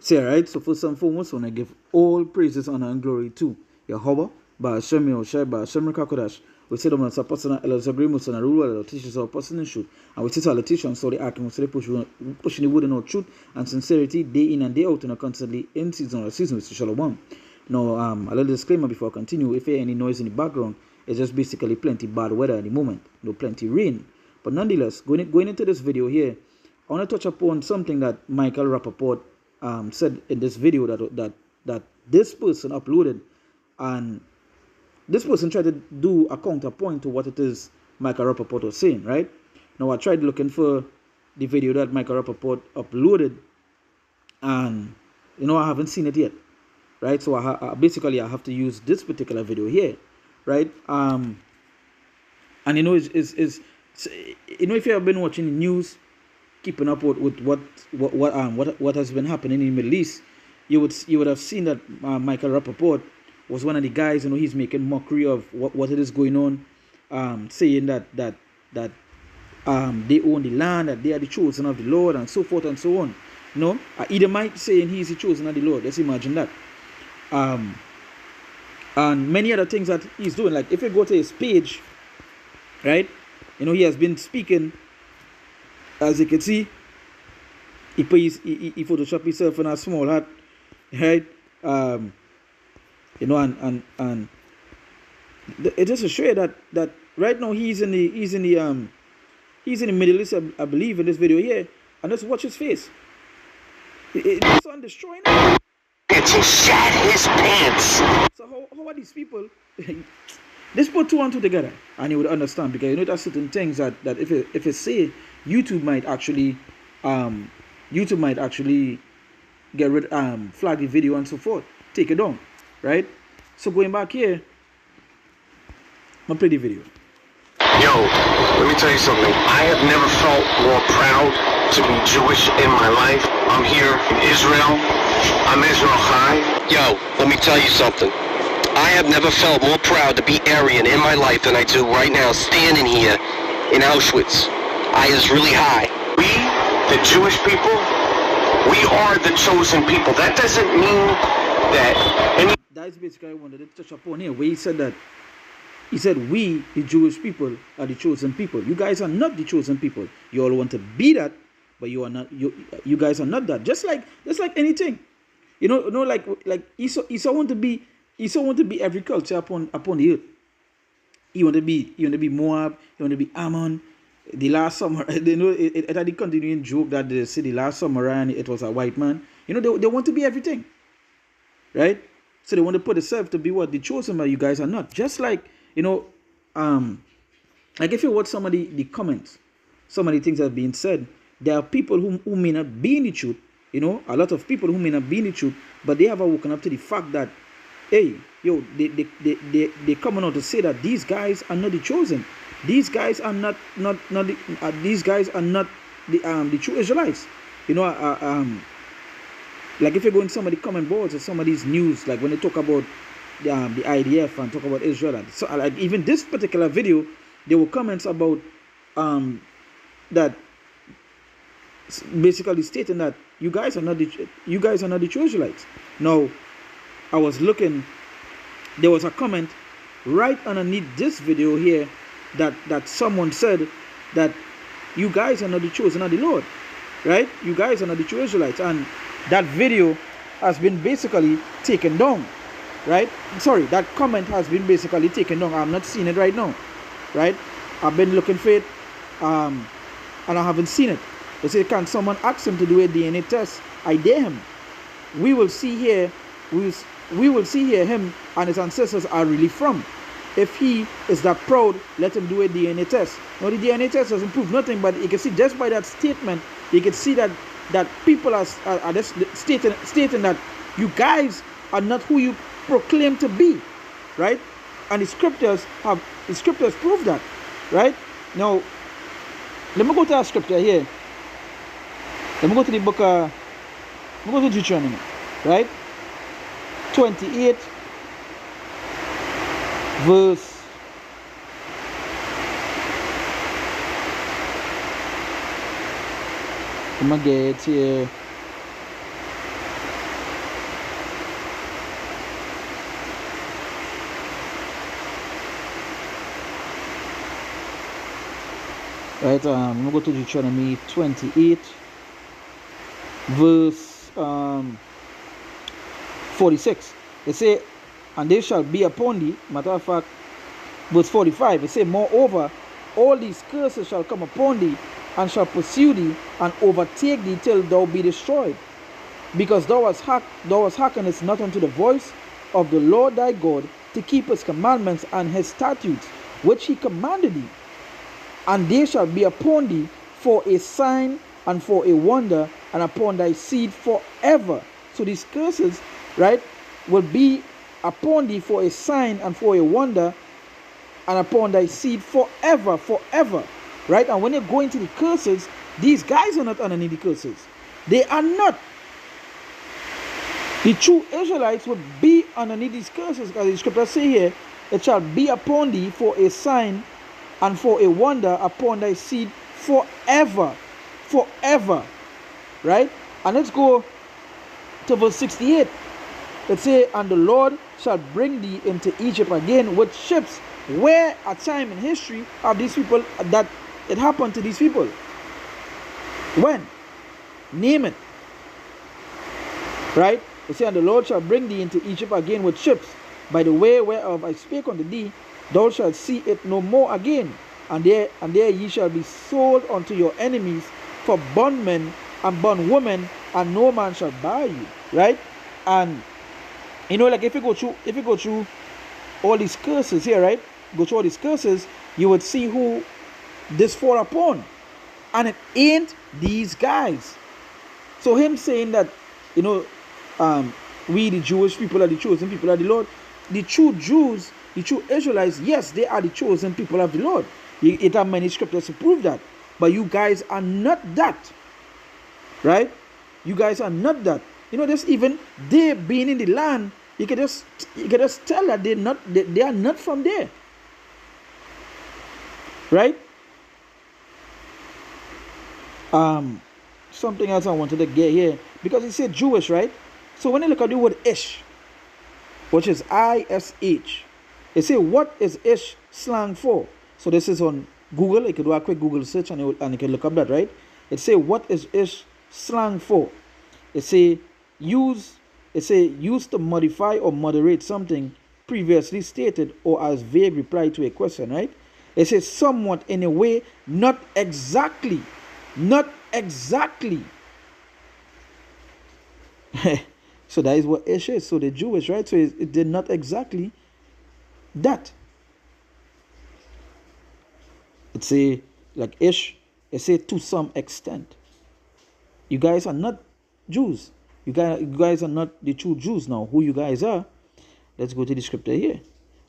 Say, right? So first and foremost, when I give all praises, honor, and glory to Yahweh, Ba'ashem Yahushai, Ba'ashem Rekakodash. We say them as a person that Elohim Agreements and a ruler that teaches our person in truth. And we sit all the teachers and so the acting, we say pushing the word in our truth and sincerity day in and day out, and a constantly in season or season with Shalom. Now, a little disclaimer before I continue. If you hear any noise in the background, it's just basically plenty bad weather at the moment. No, plenty rain. But nonetheless, going into this video here, I want to touch upon something that Michael Rappaport said in this video that this person uploaded, and this person tried to do a counterpoint to what it is Michael Rappaport was saying, right? Now I tried looking for the video that Michael Rappaport uploaded, and I haven't seen it yet, right? So I basically have to use this particular video here, right? And is if you have been watching the news, keeping up with what has been happening in the Middle East, you would have seen that Michael Rappaport was one of the guys. He's making mockery of what it is going on, saying that they own the land, that they are the chosen of the Lord, and so forth and so on. Edomite saying he's the chosen of the Lord. Let's imagine that. And many other things that he's doing. Like if you go to his page, right? He has been speaking. As you can see, he photoshopped himself in a small hat, right? And it just to show you that right now he's in the Middle East, I believe, in this video here, and just watch his face. It's on destroying him. He shat his pants. So how are these people? Let's put two and two together, and you would understand, because there's certain things that if it say YouTube might actually get rid flag the video and so forth, take it down, right? So going back here, I'm gonna play the video. Yo, let me tell you something. I have never felt more proud to be Jewish in my life. I'm here in Israel. I'm Israel Chai. Yo, let me tell you something. I have never felt more proud to be Aryan in my life than I do right now, standing here in Auschwitz. I is really high. We, the Jewish people, we are the chosen people. That doesn't mean that That's basically what I wanted to touch upon here, where he said we, the Jewish people, are the chosen people. You guys are not the chosen people. You all want to be that, but you are not. You guys are not that. Just like anything, like Esau want to be every culture upon the earth. He want to be Moab. He want to be Ammon. The last summer, it had the continuing joke that they say the last samurai it was a white man. They want to be everything, right? So they want to put themselves to be what the chosen, but you guys are not. Just like like if you watch some of the comments, some of the things that have been said, there are people who may not be in the truth. A lot of people who may not be in the truth, but they have woken up to the fact that, hey, they coming out to say that these guys are not the chosen. These guys are not these guys are not the true Israelites. Like if you go in some of the comment boards or some of these news, like when they talk about the IDF and talk about Israel, so like even this particular video, there were comments about that basically stating that you guys are not the true Israelites. Now, I was looking, there was a comment right underneath this video here that someone said that you guys are not the chosen of the Lord, right? You guys are not the true Israelites, and that video has been basically taken down, right? Sorry, that comment has been basically taken down. I'm not seeing it right now, right? I've been looking for it, and I haven't seen it. They say, can someone ask him to do a DNA test? I dare him. We will see here, we will see here him and his ancestors are really from. If he is that proud, let him do a DNA test. Now the DNA test doesn't prove nothing, but you can see just by that statement, you can see that people are just stating that you guys are not who you proclaim to be, right? And the scriptures prove that, right? Now, let me go to our scripture here. Let me go to the book of, let me go to Deuteronomy, right? 28, verse Right, I'm going to go to Deuteronomy 28, verse 46. It say, and they shall be upon thee. Matter of fact, verse 45, it say, moreover, all these curses shall come upon thee, and shall pursue thee, and overtake thee till thou be destroyed. Because thou hast hearkened not unto the voice of the Lord thy God, to keep his commandments and his statutes, which he commanded thee. And they shall be upon thee for a sign and for a wonder, and upon thy seed forever. So these curses, right, will be upon thee for a sign and for a wonder, and upon thy seed forever, forever. Right? And when you go into the curses, these guys are not underneath the curses. They are not. The true Israelites will be underneath these curses, because the scripture say here, it shall be upon thee for a sign and for a wonder upon thy seed forever. Forever. Right? And let's go to verse 68. It says, and the Lord shall bring thee into Egypt again with ships. Where a time in history of these people that it happened to these people? When? Name it. Right? It says, and the Lord shall bring thee into Egypt again with ships, by the way whereof I spake unto thee, thou shalt see it no more again. And there ye shall be sold unto your enemies for bondmen and bondwomen, and no man shall buy you. Right? And you know, like if you go through all these curses here, right? Go through all these curses, you would see who this fall upon. And it ain't these guys. So him saying that, you know, we the Jewish people are the chosen people of the Lord. The true Jews, the true Israelites, yes, they are the chosen people of the Lord. It have many scriptures to prove that. But you guys are not that. Right? You guys are not that. You know, just even they being in the land, you can just tell that they are not from there. Right? Something else I wanted to get here, because it said Jewish, right? So when you look at the word ish, which is I-S-H, it say, what is ish slang for? So this is on Google. You can do a quick Google search and you can look up that, right? It say, what is ish slang for? It say used to modify or moderate something previously stated, or as vague reply to a question, right? It says somewhat, in a way, not exactly. So that is what ish is. So the Jewish, right? So it did not exactly that. It say like ish. It say to some extent. You guys are not Jews. You guys are not the true Jews now. Who you guys are? Let's go to the scripture here.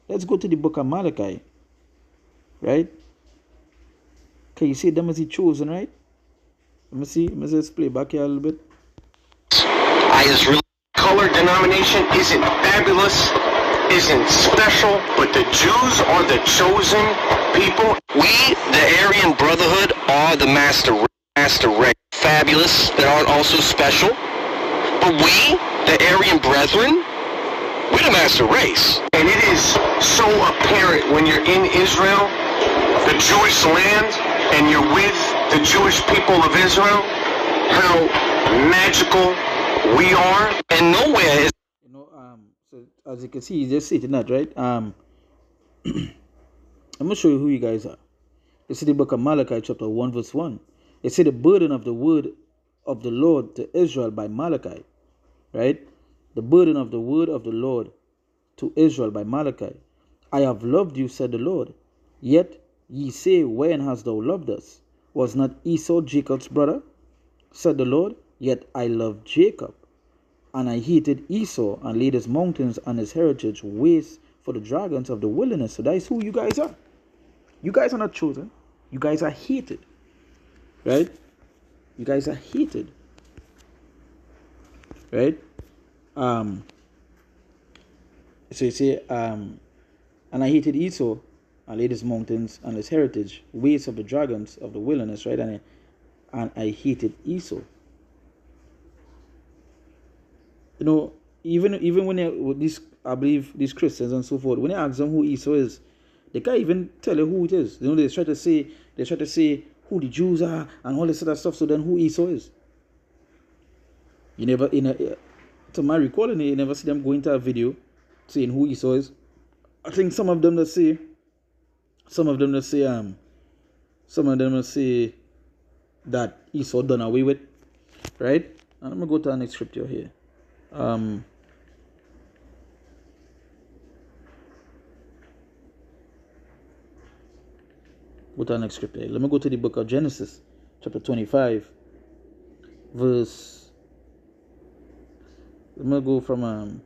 Let's go to the book of Malachi. Right? Okay, you see them as the chosen, right? Let me see. Let me just play back here a little bit. Israel color denomination isn't fabulous, isn't special, but the Jews are the chosen people. We, the Aryan Brotherhood, are the master race. Fabulous, that aren't also special. But we, the Aryan Brethren, we're the master race. And it is so apparent when you're in Israel, the Jewish land, and you're with the Jewish people of Israel, how magical we are. And nowhere is... You know, so as you can see, you just stated that, right? I'm going to show you who you guys are. This is the book of Malachi, chapter 1, verse 1. It said the burden of the word of the Lord to Israel by Malachi, right? The burden of the word of the Lord to Israel by Malachi. I have loved you, said the Lord. Yet ye say, when hast thou loved us? Was not Esau Jacob's brother? Said the Lord. Yet I loved Jacob, and I hated Esau, and laid his mountains and his heritage waste for the dragons of the wilderness. So that is who you guys are. You guys are not chosen. You guys are hated. Right? You guys are hated. Right? So you say, and I hated Esau, and laid his mountains and his heritage waste of the dragons of the wilderness, right? And I hated Esau. You know, even when these, I believe these Christians and so forth, when they ask them who Esau is, they can't even tell you who it is. You know, they try to say, who the Jews are and all this other stuff. So then who Esau is? You never, to my recalling, you never see them go into a video saying who Esau is. I think some of them that say that Esau done away with, right? And I'm gonna go to the next scripture here. Go to the next scripture. Let me go to the book of Genesis, chapter 25, verse. Let me go from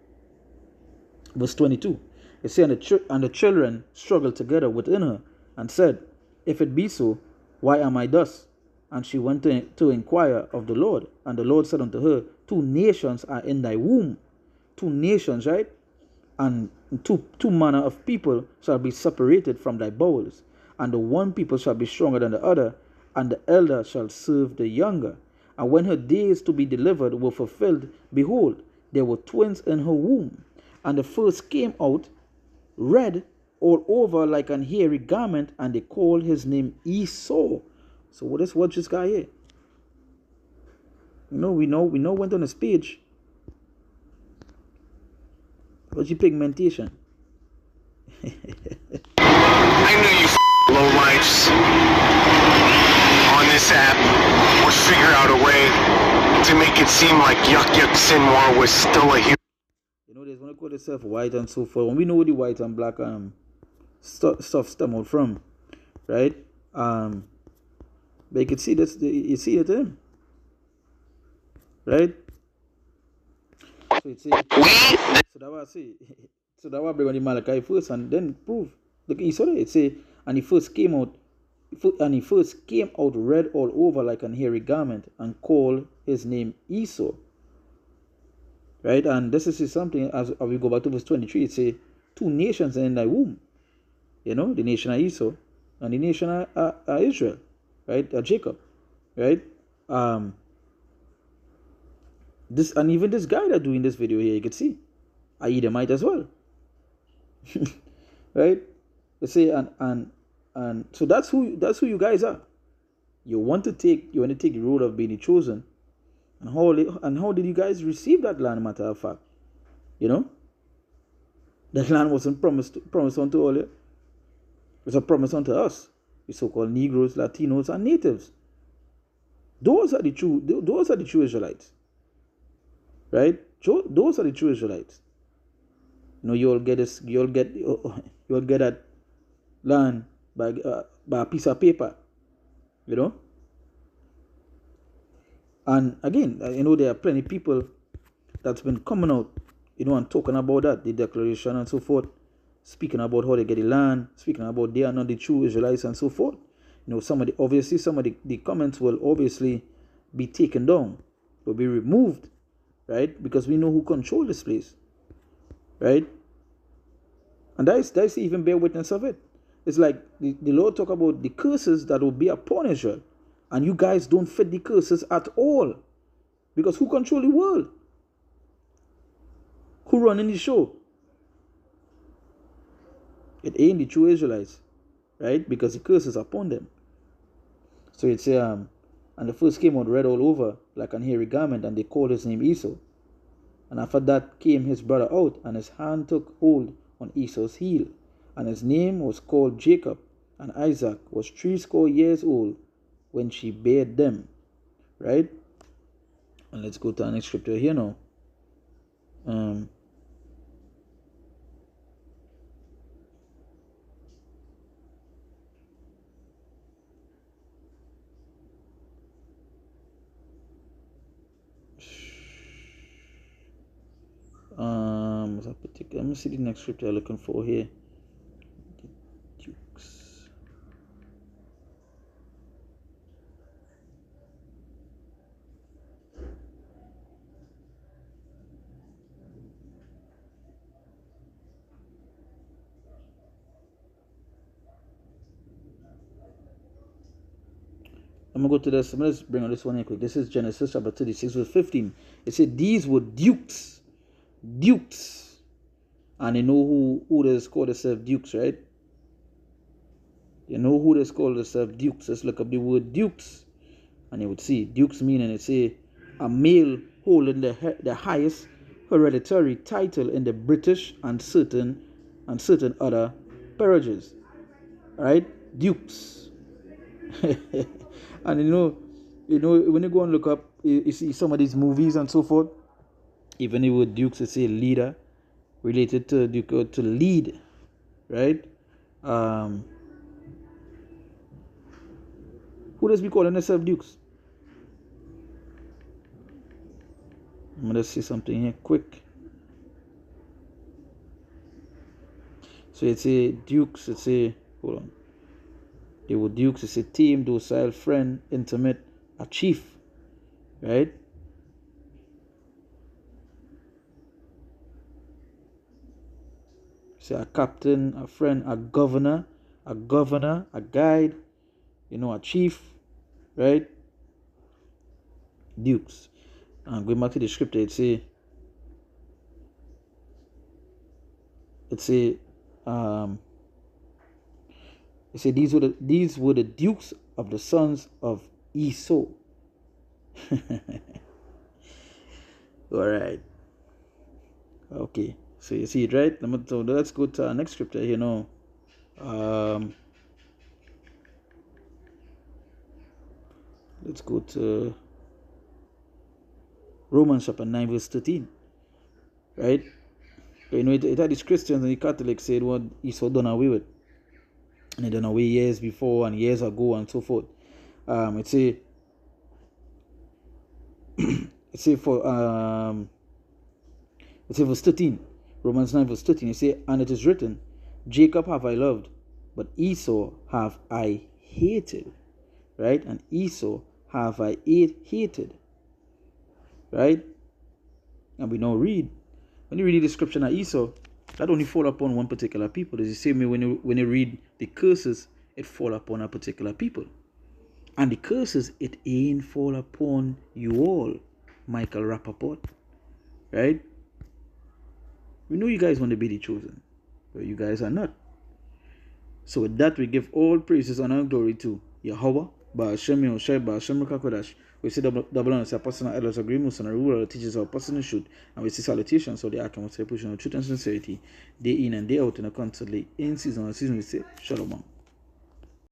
verse 22. It says, and the children struggled together within her, and said, if it be so, why am I thus? And she went to inquire of the Lord. And the Lord said unto her, 2 nations are in thy womb. 2 nations, right? And two manner of people shall be separated from thy bowels. And the one people shall be stronger than the other, and the elder shall serve the younger. And when her days to be delivered were fulfilled, behold, there were twins in her womb. And the first came out red all over like an hairy garment, and they called his name Esau. So what's this guy here? We know went on his page. What's your pigmentation? I knew you lowlifes on this app would figure out a way to make it seem like Yuck Yuck Sinwar was still a hero. You know, there's one call itself white and so forth. When we know where the white and black stuff stem out from, right? But you can see this. You see it, right? So it's so that what I say. So that what I bring on the Malachi first and then prove. Look, you saw it. It say, and he first came out red all over like an hairy garment, and called his name Esau. Right, and this is something as we go back to verse 23. It say 2 nations are in thy womb. You know, the nation of Esau and the nation of Israel, right? Jacob, right? This and even this guy that doing this video here, you can see, a Edomite as well, right? They say and so that's who you guys are. You want to take the road of being chosen, and how did you guys receive that land? Matter of fact, you know, that land wasn't promised unto all you. It was a promise unto us, the so-called Negroes, Latinos, and natives. Those are the true Israelites, right? Those are the true Israelites. You know, you'll get that land by a piece of paper, you know. And again, you know, there are plenty of people that's been coming out, you know, and talking about that, the declaration and so forth, speaking about how they get the land, speaking about they are not the true Israelites and so forth. You know, some of the comments will obviously be taken down, will be removed, right? Because we know who control this place, right? And that's even bear witness of it. It's like the Lord talk about the curses that will be upon Israel, and you guys don't fit the curses at all, because who control the world? Who running the show? It ain't the true Israelites, right? Because the curse is upon them. So it's and the first came out red all over like an hairy garment, and they called his name Esau. And after that came his brother out, and his hand took hold on Esau's heel, and his name was called Jacob. And Isaac was 80 years old when she bare them, right? And let's go to the next scripture here now. Let me see the next scripture I'm looking for here. The Dukes. I'm gonna go to this. Let's bring on this one here quick. This is Genesis chapter 36 verse 15. It said these were dukes, and you know who does call themselves dukes, right? You know who they call themselves dukes. Let's look up the word dukes. And you would see dukes meaning it's a male holding the highest hereditary title in the British and certain other peerages. Right? Dukes. And you know when you go and look up, you see some of these movies and so forth. Even the word dukes, it's a leader related to duke, to lead, right? Who does we calling themselves dukes? I'm gonna see something here quick. So it's a dukes. It's a hold on. They were dukes. It's a team, docile, friend, intimate, a chief, right? So a captain, a friend, a governor, a guide, a chief, right? Dukes. And going back to the scripture, it's a these were the dukes of the sons of Esau. All right. Okay. So you see it, right? So let's go to our next scripture here now. Let's go to Romans chapter 9 verse 13. Right? It had these Christians and the Catholics said what Esau done away with. And they done away years before and years ago and so forth. It's a verse 13. Romans 9 verse 13. It say, and it is written, Jacob have I loved, but Esau have I hated. Right? And Esau have I hated. Right? And we now read. When you read the description of Esau, that only fall upon one particular people. It's the same way when you read the curses, it fall upon a particular people. And the curses, it ain't fall upon you all, Michael Rappaport. Right? We know you guys want to be the chosen, but you guys are not. So with that, we give all praises, honor, and glory to Yahweh, Ba'ashem Yahushai, Ba'ashem Rakakodash. We say double honor to apostle and elders, agreements and ruler teachers of apostle should, and we say salutations of the account of pushing of truth and sincerity, day in and day out, and constantly in season and season. We say Shalom.